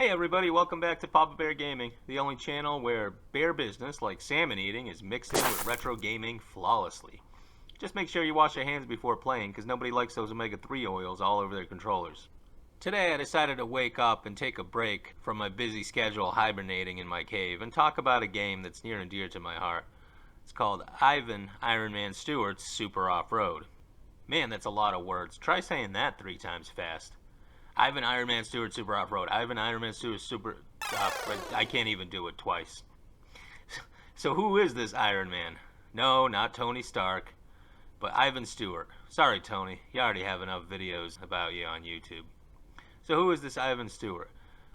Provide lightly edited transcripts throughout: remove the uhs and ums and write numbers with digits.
Hey everybody, welcome back to Papa Bear Gaming, the only channel where bear business, like salmon eating, is mixed in with retro gaming flawlessly. Just make sure you wash your hands before playing, because nobody likes those omega-3 oils all over their controllers. Today I decided to wake up and take a break from my busy schedule hibernating in my cave and talk about a game that's near and dear to my heart. It's called Ivan Iron Man Stewart's Super Off-Road. Man, that's a lot of words. Try saying that 3 times fast. Ivan Iron Man Stewart Super Off-Road. Ivan Iron Man Stewart Super... I can't even do it twice. So who is this Iron Man? No, not Tony Stark, but Ivan Stewart. Sorry, Tony. You already have enough videos about you on YouTube. So who is this Ivan Stewart?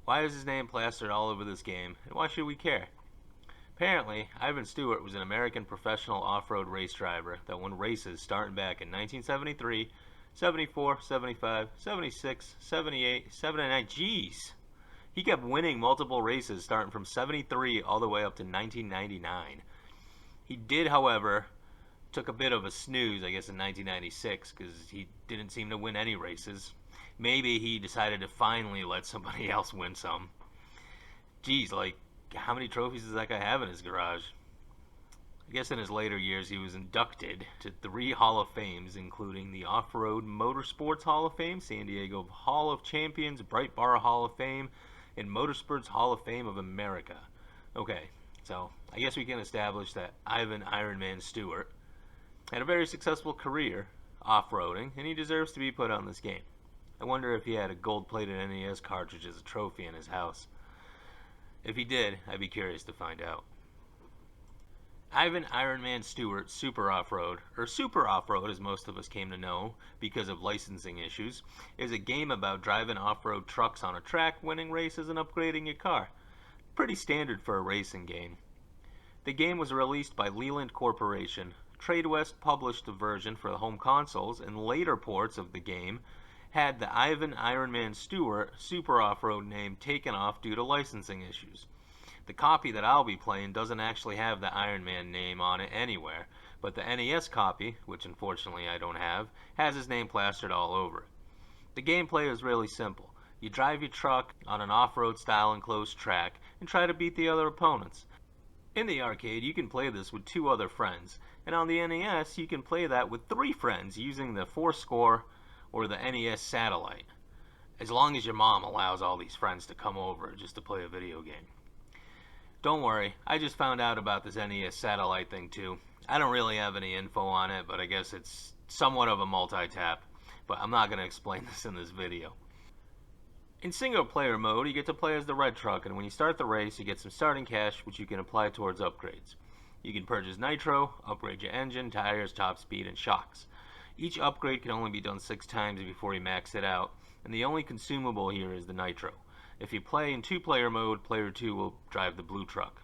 Why is his name plastered all over this game, and why should we care? Apparently, Ivan Stewart was an American professional off-road race driver that won races starting back in 1973, 74, 75, 76, 78, 79. Jeez! He kept winning multiple races starting from 73 all the way up to 1999. He did, however, took a bit of a snooze, I guess, in 1996 because he didn't seem to win any races. Maybe he decided to finally let somebody else win some. Jeez, like, how many trophies does that guy have in his garage? I guess in his later years he was inducted to 3 Hall of Fames, including the Off-Road Motorsports Hall of Fame, San Diego Hall of Champions, Bright Bar Hall of Fame, and Motorsports Hall of Fame of America. Okay, so I guess we can establish that Ivan Iron Man Stewart had a very successful career off-roading, and he deserves to be put on this game. I wonder if he had a gold-plated NES cartridge as a trophy in his house. If he did, I'd be curious to find out. Ivan Iron Man Stewart Super Off-Road, or Super Off-Road as most of us came to know because of licensing issues, is a game about driving off-road trucks on a track, winning races, and upgrading your car. Pretty standard for a racing game. The game was released by Leland Corporation. TradeWest published the version for the home consoles, and later ports of the game had the Ivan Iron Man Stewart Super Off-Road name taken off due to licensing issues. The copy that I'll be playing doesn't actually have the Iron Man name on it anywhere, but the NES copy, which unfortunately I don't have, has his name plastered all over it. The gameplay is really simple. You drive your truck on an off-road style enclosed track and try to beat the other opponents. In the arcade, you can play this with 2 other friends, and on the NES, you can play that with 3 friends using the 4-score or the NES satellite, as long as your mom allows all these friends to come over just to play a video game. Don't worry, I just found out about this NES satellite thing too. I don't really have any info on it, but I guess it's somewhat of a multi-tap. But I'm not going to explain this in this video. In single player mode, you get to play as the red truck, and when you start the race, you get some starting cash, which you can apply towards upgrades. You can purchase nitro, upgrade your engine, tires, top speed, and shocks. Each upgrade can only be done 6 times before you max it out, and the only consumable here is the nitro. If you play in 2-player mode, player 2 will drive the blue truck.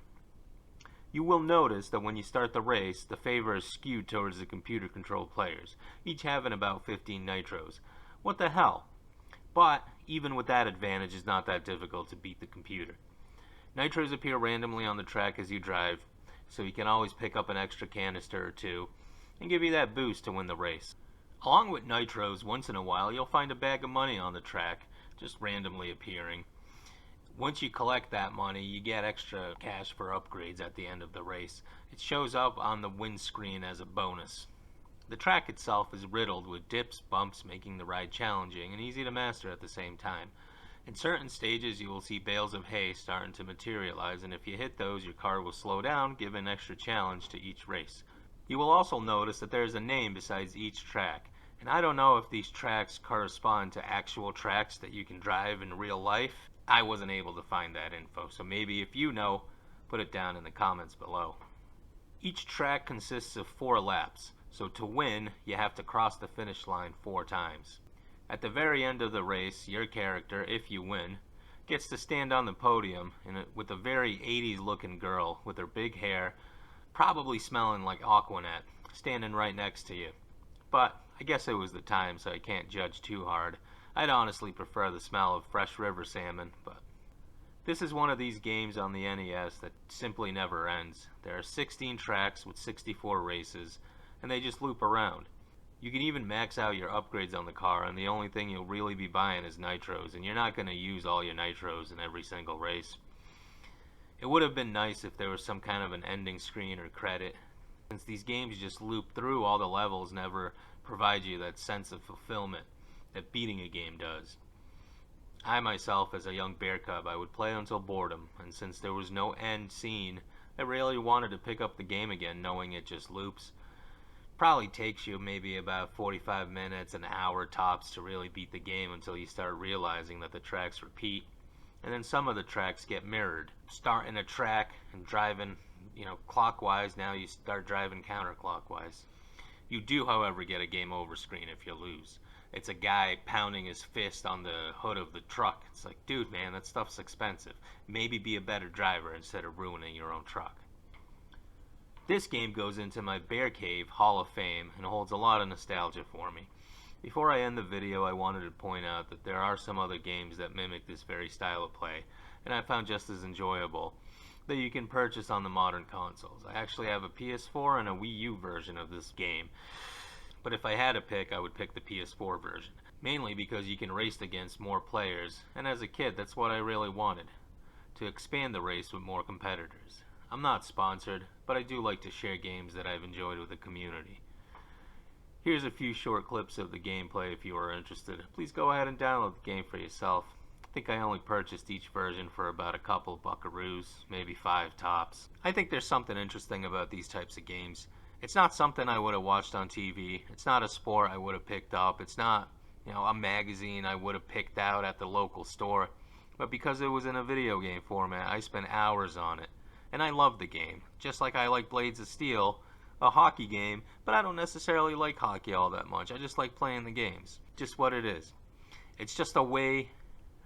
You will notice that when you start the race, the favor is skewed towards the computer-controlled players, each having about 15 nitros. What the hell? But, even with that advantage, it's not that difficult to beat the computer. Nitros appear randomly on the track as you drive, so you can always pick up an extra canister or 2, and give you that boost to win the race. Along with nitros, once in a while, you'll find a bag of money on the track, just randomly appearing. Once you collect that money, you get extra cash for upgrades at the end of the race. It shows up on the windscreen as a bonus. The track itself is riddled with dips, bumps, making the ride challenging and easy to master at the same time. In certain stages, you will see bales of hay starting to materialize, and if you hit those, your car will slow down, giving an extra challenge to each race. You will also notice that there is a name besides each track, and I don't know if these tracks correspond to actual tracks that you can drive in real life. I wasn't able to find that info, so maybe if you know, put it down in the comments below. Each track consists of 4 laps, so to win, you have to cross the finish line 4 times. At the very end of the race, your character, if you win, gets to stand on the podium with a very 80s looking girl with her big hair, probably smelling like Aquanet, standing right next to you. But I guess it was the time, so I can't judge too hard. I'd honestly prefer the smell of fresh river salmon, but this is one of these games on the NES that simply never ends. There are 16 tracks with 64 races, and they just loop around. You can even max out your upgrades on the car, and the only thing you'll really be buying is nitros, and you're not going to use all your nitros in every single race. It would have been nice if there was some kind of an ending screen or credit, since these games just loop through all the levels, never provide you that sense of fulfillment that beating a game does. I myself, as a young bear cub, I would play until boredom, and since there was no end scene, I rarely wanted to pick up the game again knowing it just loops. Probably takes you maybe about 45 minutes, an hour tops to really beat the game until you start realizing that the tracks repeat. And then some of the tracks get mirrored. Starting a track and driving, clockwise, now you start driving counterclockwise. You do, however, get a game over screen if you lose. It's a guy pounding his fist on the hood of the truck. It's like, dude, man, that stuff's expensive. Maybe be a better driver instead of ruining your own truck. This game goes into my Bear Cave Hall of Fame and holds a lot of nostalgia for me. Before I end the video, I wanted to point out that there are some other games that mimic this very style of play, and I found just as enjoyable, that you can purchase on the modern consoles. I actually have a PS4 and a Wii U version of this game, but if I had to pick, I would pick the PS4 version, mainly because you can race against more players, and as a kid, that's what I really wanted, to expand the race with more competitors. I'm not sponsored, but I do like to share games that I've enjoyed with the community. Here's a few short clips of the gameplay if you are interested. Please go ahead and download the game for yourself. I think I only purchased each version for about a couple buckaroos, maybe 5 tops. I think there's something interesting about these types of games. It's not something I would have watched on TV. It's not a sport I would have picked up. It's not, a magazine I would have picked out at the local store. But because it was in a video game format, I spent hours on it. And I love the game, just like I like Blades of Steel, a hockey game, but I don't necessarily like hockey all that much. I just like playing the games. Just what it is. It's just a way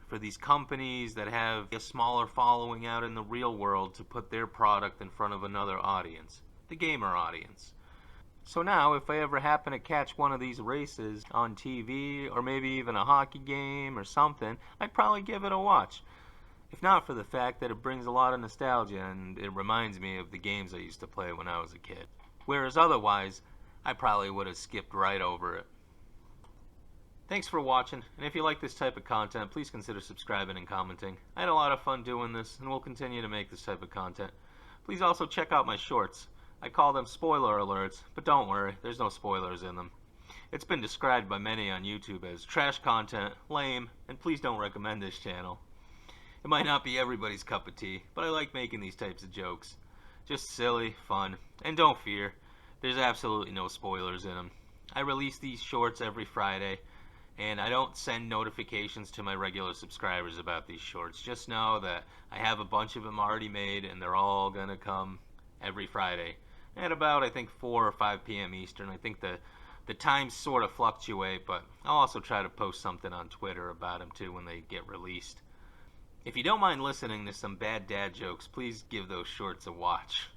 for these companies that have a smaller following out in the real world to put their product in front of another audience, the gamer audience. So now, if I ever happen to catch one of these races on TV, or maybe even a hockey game or something, I'd probably give it a watch. If not for the fact that it brings a lot of nostalgia and it reminds me of the games I used to play when I was a kid. Whereas otherwise, I probably would have skipped right over it. Thanks for watching, and if you like this type of content, please consider subscribing and commenting. I had a lot of fun doing this, and will continue to make this type of content. Please also check out my shorts. I call them spoiler alerts, but don't worry, there's no spoilers in them. It's been described by many on YouTube as trash content, lame, and please don't recommend this channel. It might not be everybody's cup of tea, but I like making these types of jokes. Just silly, fun, and don't fear, there's absolutely no spoilers in them. I release these shorts every Friday, and I don't send notifications to my regular subscribers about these shorts. Just know that I have a bunch of them already made, and they're all gonna come every Friday at about, I think, 4 or 5 p.m. Eastern. I think the times sort of fluctuate, but I'll also try to post something on Twitter about them too when they get released. If you don't mind listening to some bad dad jokes, please give those shorts a watch.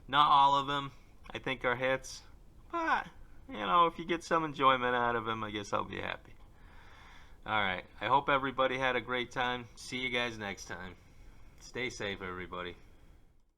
Not all of them, I think, are hits, but, if you get some enjoyment out of them, I guess I'll be happy. Alright, I hope everybody had a great time. See you guys next time. Stay safe, everybody.